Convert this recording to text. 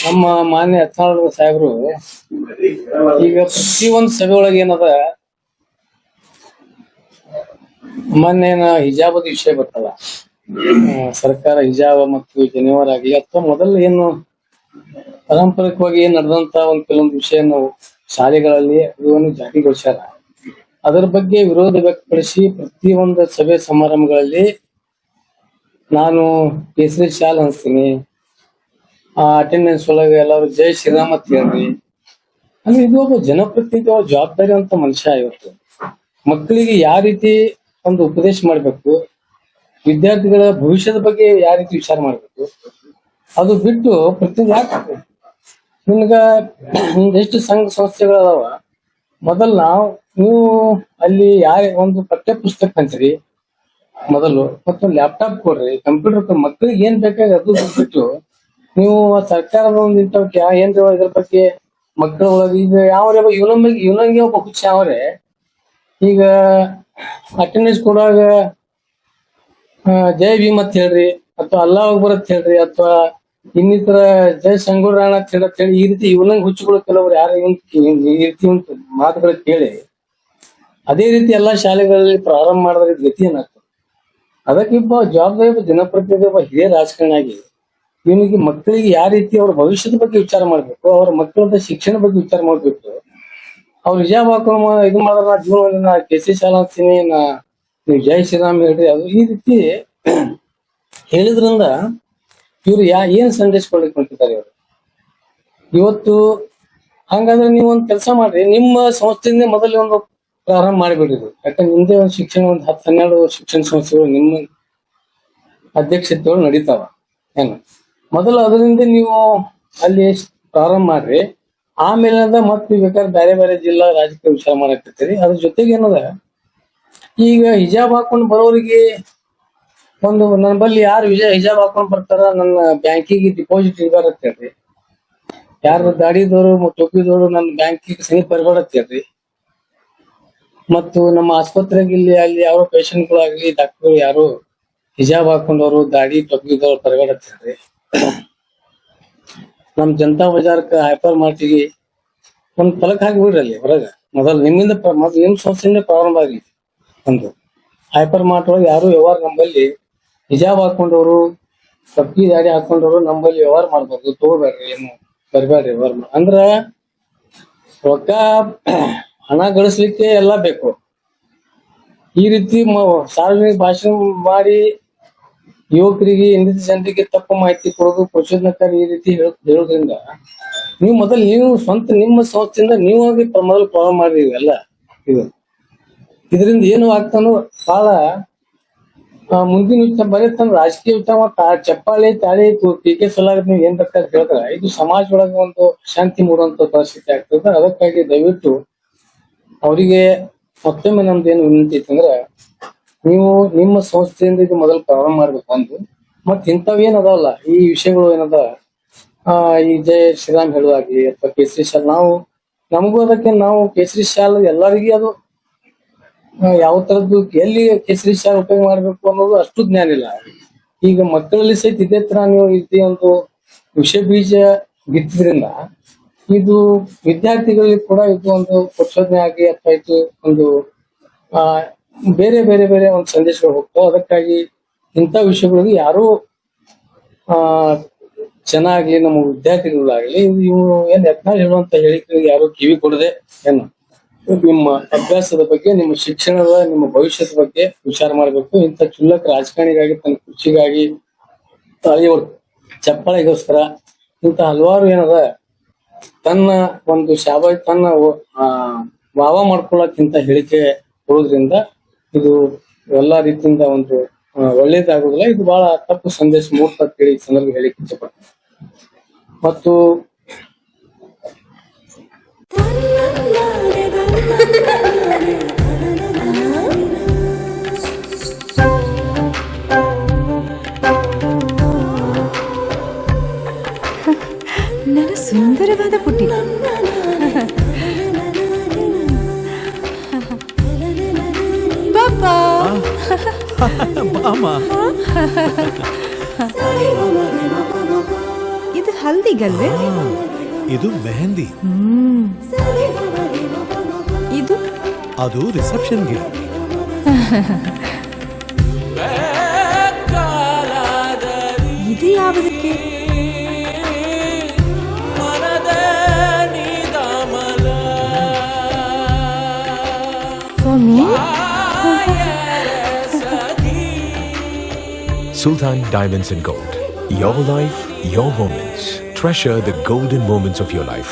ನಮ್ಮ ಮಾನ್ಯ ಯತ್ನಾಳ್ ಸಾಹೇಬರು ಈಗ ಪ್ರತಿಯೊಂದು ಸಭೆ ಒಳಗೆ ಏನದ ಮೊನ್ನೇನ ಹಿಜಾಬದ ವಿಷಯ ಬರ್ತಲ್ಲ. ಸರ್ಕಾರ ಹಿಜಾಬ ಮತ್ತು ಜನಿವಾರ ಆಗಲಿ ಅಥವಾ ಮೊದಲು ಏನು ಪಾರಂಪರಿಕವಾಗಿ ಏನ್ ನಡೆದಂತ ಒಂದು ಕೆಲವೊಂದು ವಿಷಯ ಶಾಲೆಗಳಲ್ಲಿ ಅದನ್ನು ಜಾರಿಗೊಳಿಸ್ಯಾರ. ಅದರ ಬಗ್ಗೆ ವಿರೋಧ ವ್ಯಕ್ತಪಡಿಸಿ ಪ್ರತಿಯೊಂದು ಸಭೆ ಸಮಾರಂಭಗಳಲ್ಲಿ ನಾನು ಕೇಸರಿ ಶಾಲ್ ಅನ್ಸ್ತೀನಿ, ಆ ಅಟೆಂಡೆನ್ಸ್ ಒಳಗೆ ಎಲ್ಲರೂ ಜೈ ಶ್ರೀರಾಮ್ ಅಂತ ಹೇಳ್ರಿ. ಅಂದ್ರೆ ಇದು ಒಬ್ಬ ಜನಪ್ರತಿನಿಧಿ ಜವಾಬ್ದಾರಿ ಅಂತ ಮನುಷ್ಯ. ಇವತ್ತು ಮಕ್ಕಳಿಗೆ ಯಾವ ರೀತಿ ಒಂದು ಉಪದೇಶ ಮಾಡ್ಬೇಕು, ವಿದ್ಯಾರ್ಥಿಗಳ ಭವಿಷ್ಯದ ಬಗ್ಗೆ ಯಾವ ರೀತಿ ವಿಚಾರ ಮಾಡ್ಬೇಕು, ಅದು ಬಿಟ್ಟು ಪ್ರತಿನಿಧಿ ಯಾಕೆ ನಿಮ್ಗ ಎಷ್ಟು ಸಂಘ ಸಂಸ್ಥೆಗಳದಾವ. ಮೊದಲು ನೀವು ಅಲ್ಲಿ ಒಂದು ಪಠ್ಯ ಪುಸ್ತಕ ಹಂಚ್ರಿ ಮೊದಲು, ಮತ್ತೊಂದು ಲ್ಯಾಪ್ಟಾಪ್ ಕೊಡ್ರಿ, ಕಂಪ್ಯೂಟರ್ ಮಕ್ಕಳಿಗೆ ಏನ್ ಬೇಕಾಗ ಅದು ಬಿಟ್ಟು ನೀವು ಸರ್ಕಾರದ ಒಂದು ಇಂಥವಕ್ಕೆ ಏನ್ ಇದ್ರ ಬಗ್ಗೆ ಮಕ್ಕಳ ಒಳಗೆ ಈಗ ಯಾವ ಇವನಂಗೆ ಒಬ್ಬ ಹುಚ್ಚ ಅವ್ರೆ. ಈಗ ಅಟೆಂಡೆನ್ಸ್ ಕೊಡುವಾಗ ಜೈ ಭೀಮ್ ಅಂತ ಹೇಳ್ರಿ, ಅಥವಾ ಅಲ್ಲಾ ಅಕ್ಬರ್ ಅಂತ ಹೇಳ್ರಿ, ಅಥವಾ ಇನ್ನಿತರ ಜೈ ಸಂಗೊಳ್ರಾಯಣ್ಣ ಅಂತ ಹೇಳಿ ಈ ರೀತಿ ಇವನಂಗ್ ಹುಚ್ಚುಗಳು ಕೆಲವರು ಯಾರು ಈ ರೀತಿ ಮಾತುಗಳು ಕೇಳಿ ಅದೇ ರೀತಿ ಎಲ್ಲಾ ಶಾಲೆಗಳಲ್ಲಿ ಪ್ರಾರಂಭ ಮಾಡಿದ್ರೆ ಗತಿ ಏನಾಗ್ತದೆ. ಅದಕ್ಕಿಬ್ಬ ಜವಾಬ್ದಾರಿ ಜನಪ್ರತಿನಿಧಿ ಒಬ್ಬ ಹಿರಿಯ ರಾಜಕಾರಣಿ ಆಗಿ ಇವನಿಗೆ ಮಕ್ಕಳಿಗೆ ಯಾವ ರೀತಿ ಅವ್ರ ಭವಿಷ್ಯದ ಬಗ್ಗೆ ವಿಚಾರ ಮಾಡ್ಬೇಕು, ಅವ್ರ ಮಕ್ಕಳದ ಶಿಕ್ಷಣ ಬಗ್ಗೆ ವಿಚಾರ ಮಾಡ್ಬೇಕು. ಅವ್ರು ಹಿಜಾಬ್ ಹಾಕೊಂಡು ಇದು ಮಾಡಿದ್ರ ಜೀವನ ಕೇಸರಿ ಶಾಲಾ ಅಂತೀನಿ, ನೀವು ಜೈ ಶ್ರೀರಾಮ್ ಹೇಳ್ರಿ, ಅದು ಈ ರೀತಿ ಹೇಳಿದ್ರಿಂದ ಇವ್ರು ಏನ್ ಸಂದೇಶ ಕೊಡ್ಲಿಕ್ಕೆ ಹೊಂಟಿದ್ದಾರೆ ಇವರು. ಇವತ್ತು ಹಂಗಾದ್ರೆ ನೀವು ಒಂದ್ ಕೆಲಸ ಮಾಡ್ರಿ, ನಿಮ್ಮ ಸಂಸ್ಥೆಯಿಂದ ಮೊದಲೇ ಒಂದು ಪ್ರಾರಂಭ ಮಾಡಿಬಿಡಿದ್ರು. ಯಾಕಂದ್ರೆ ನಿಮ್ದೇ ಒಂದು ಶಿಕ್ಷಣ ಒಂದು 10-12 ಶಿಕ್ಷಣ ಸಂಸ್ಥೆಗಳು ನಿಮ್ಮ ಅಧ್ಯಕ್ಷತೆಗಳು ನಡೀತಾವ. ಏನು ಮೊದಲು ಅದರಿಂದ ನೀವು ಅಲ್ಲಿ ಪ್ರಾರಂಭ ಮಾಡ್ರಿ. ಆಮೇಲೆ ಮತ್ತೆ ಬೇಕಾದ್ರೆ ಬೇರೆ ಬೇರೆ ಜಿಲ್ಲಾ ರಾಜಕೀಯ ವಿಚಾರ ಮಾಡಾಕತ್ತೀರಿ. ಅದ್ರ ಜೊತೆಗೆ ಏನದ, ಈಗ ಹಿಜಾಬ್ ಹಾಕೊಂಡು ಬರೋರಿಗೆ ಒಂದು ನನ್ನ ಬಲ್ಲಿ ಯಾರು ಹಿಜಾಬ್ ಹಾಕೊಂಡ್ ಬರ್ತಾರ ನನ್ನ ಬ್ಯಾಂಕಿಗೆ ಡಿಪಾಸಿಟ್ ಇರ್ಬಾರ ಅಂತ ಹೇಳ್ರಿ. ಯಾರು ಗಾಡಿದವರು ಟೊಪ್ಪಿದವರು ನನ್ನ ಬ್ಯಾಂಕಿಗೆ ಸನಿ ಬರ್ಬೇಡ ಅಂತ ಹೇಳ್ರಿ. ಮತ್ತು ನಮ್ಮ ಆಸ್ಪತ್ರೆಗೆ ಅಲ್ಲಿ ಯಾವ ಪೇಷಂಟ್ಗಳಾಗ್ಲಿ ಡಾಕ್ಟರ್ ಯಾರು ಹಿಜಾಬ್ ಹಾಕೊಂಡವರು ಗಾಡಿ ಟೊಪ್ಪಿದವ್ರು ಬರ್ಬೇಡ ಅಂತ ಹೇಳ್ರಿ. ನಮ್ ಜನತಾ ಬಜಾರ್ಕ ಹೈಪರ್ ಮಾರ್ಟಿಗೆ ಒಂದ್ ಫಲಕ್ ಹಾಕಿಬಿಡ್ರಿ ಅಲ್ಲಿ ಹೊರಗ. ಮೊದಲು ನಿಮ್ಮಿಂದ ನಿಮ್ ಸಂಸ್ಥೆಯಿಂದ ಪ್ರಾರಂಭ ಆಗ್ಲಿ. ಒಂದು ಹೈಪರ್ ಮಾರ್ಟ್ ಒಳಗೆ ಯಾರು ವ್ಯವಹಾರ ನಂಬಲ್ಲಿ ಹಿಜಾಬ್ ಹಾಕೊಂಡವ್ರು ಟಪ್ಪಿ ದಾಡಿ ಹಾಕೊಂಡವ್ರು ನಂಬಲ್ಲಿ ವ್ಯವಹಾರ ಮಾಡ್ಬಾರ್ದು, ತಗೋಬೇಡ್ರಿ, ಏನು ಬರ್ಬೇಡ್ರಿ ವ್ಯವಹಾರ ಅಂದ್ರ ರೊಕ್ಕ ಹಣ ಗಳಿಸ್ಲಿಕ್ಕೆ ಎಲ್ಲಾ ಬೇಕು. ಈ ರೀತಿ ಸಾರ್ವಜನಿಕ ಭಾಷಣ ಮಾಡಿ ಯುವಕರಿಗೆ ಇಂದಿನ ಜನರಿಗೆ ತಪ್ಪು ಮಾಹಿತಿ ಕೊಡೋದು ಪ್ರಚೋದನಕಾರಿ ಈ ರೀತಿ ಹೇಳೋದ್ರಿಂದ ನೀವು ಮೊದಲು ನೀವು ಸ್ವಂತ ನಿಮ್ಮ ಸಂಸ್ಥೆಯಿಂದ ನೀವಾಗಿ ಮೊದಲು ಪ್ರಾರಂಭ ಮಾಡಿರಿ. ಎಲ್ಲ ಇದರಿಂದ ಏನು ಆಗ್ತಾನೋ ಬಹಳ ಮುಂದಿನ ಬರೀ ತನ್ನ ರಾಜಕೀಯ ಚಪ್ಪಾಳೆ ತಾಳಿ ಟೀಕೆ ಸಲುವಾಗಿ ನೀವು ಏನ್ ಬೇಕಾದ್ರೆ ಹೇಳ್ತಾರ, ಇದು ಸಮಾಜ ಒಳಗೆ ಒಂದು ಶಾಂತಿ ಮೂಡುವಂತ ಪರಿಸ್ಥಿತಿ ಆಗ್ತದೆ. ಅದಕ್ಕಾಗಿ ದಯವಿಟ್ಟು ಅವರಿಗೆ ಮತ್ತೊಮ್ಮೆ ನಮ್ದು ಏನು ವಿನಂತಿ ಐತಂದ್ರ, ನೀವು ನಿಮ್ಮ ಸಂಸ್ಥೆಯಿಂದ ಇದು ಮೊದಲು ಪ್ರಾರಂಭ ಮಾಡ್ಬೇಕು. ಒಂದು ಮತ್ ಇಂಥವೇನ್ ಅದಾವಲ್ಲ ಈ ವಿಷಯಗಳು ಏನದ, ಈ ಜೈ ಶ್ರೀರಾಮ್ ಹೇಳುವಾಗ್ಲಿ ಅಥವಾ ಕೇಸರಿ ಶಾಲ್, ನಮಗೂ ಅದಕ್ಕೆ ನಾವು ಕೇಸರಿ ಶಾಲ್ ಎಲ್ಲರಿಗೂ ಅದು ಯಾವ ತರದ್ದು ಎಲ್ಲಿ ಕೇಸರಿ ಶಾಲ್ ಉಪಯೋಗ ಮಾಡ್ಬೇಕು ಅನ್ನೋದು ಅಷ್ಟು ಜ್ಞಾನ ಇಲ್ಲ. ಈಗ ಮಕ್ಕಳಲ್ಲಿ ಸಹಿತ ಇದೇ ತರ ನೀವು ರೀತಿ ಒಂದು ವಿಷಯ ಬೀಜ ಬಿತ್ತಿದ್ರಿಂದ ಇದು ವಿದ್ಯಾರ್ಥಿಗಳಿಗೆ ಕೂಡ ಇದು ಒಂದು ಪ್ರಚೋದನೆ ಆಗಿ ಅಥವಾ ಇದು ಒಂದು ಬೇರೆ ಬೇರೆ ಬೇರೆ ಒಂದು ಸಂದೇಶಗಳು ಹೋಗ್ತಾವ. ಅದಕ್ಕಾಗಿ ಇಂಥ ವಿಷಯಗಳಿಗೆ ಯಾರು ಚೆನ್ನಾಗ್ಲಿ ನಮ್ಮ ವಿದ್ಯಾರ್ಥಿಗಳಾಗ್ಲಿ ಇವು ಏನ್ ಯತ್ನಾಳ್ ಹೇಳುವಂತ ಹೇಳಿಕೆಗಳಿಗೆ ಯಾರು ಕಿವಿ ಕೊಡದೆ ಏನು ನಿಮ್ಮ ಅಭ್ಯಾಸದ ಬಗ್ಗೆ, ನಿಮ್ಮ ಶಿಕ್ಷಣದ, ನಿಮ್ಮ ಭವಿಷ್ಯದ ಬಗ್ಗೆ ವಿಚಾರ ಮಾಡ್ಬೇಕು. ಇಂಥ ಕ್ಷುಲ್ಲಕ ರಾಜಕಾರಣಿಗಾಗಿ, ತನ್ನ ಕುರ್ಚಿಗಾಗಿ, ಚಪ್ಪಾಳೆಗೋಸ್ಕರ ಇಂಥ ಹಲವಾರು ಏನದ ತನ್ನ ಒಂದು ತನ್ನ ವಾವ ಮಾಡ್ಕೊಳ್ಳಕ್ಕಿಂತ ಹೇಳಿಕೆ ಕೊಡೋದ್ರಿಂದ ಇದು ಎಲ್ಲಾ ರೀತಿಯಿಂದ ಒಂದು ಒಳ್ಳೇದಾಗುದಿಲ್ಲ. ಇದು ಬಹಳ ತಪ್ಪು ಸಂದೇಶ ಮೂರ್ತ ಹೇಳಿ ಸಂದರ್ಭ ಹೇಳಿಕೆ ಇಷ್ಟಪಡ್ತೀನಿ. ಮತ್ತು ನನ್ನ ಸುಂದರವಾದ ಪುಟ್ಟಿ ಪಾಪಾ ಬಾಮ. ಇದು ಹಲ್ದಿಗಲ್ವೇ? ಇದು ಮೆಹಂದಿ. ಇದು ಅದು ರಿಸೆಪ್ಷನ್ಗೆ. ಇದು ಯಾವುದಕ್ಕೆ? For me? Sultan Diamonds and Gold. Your life, your moments. Treasure the golden moments of your life.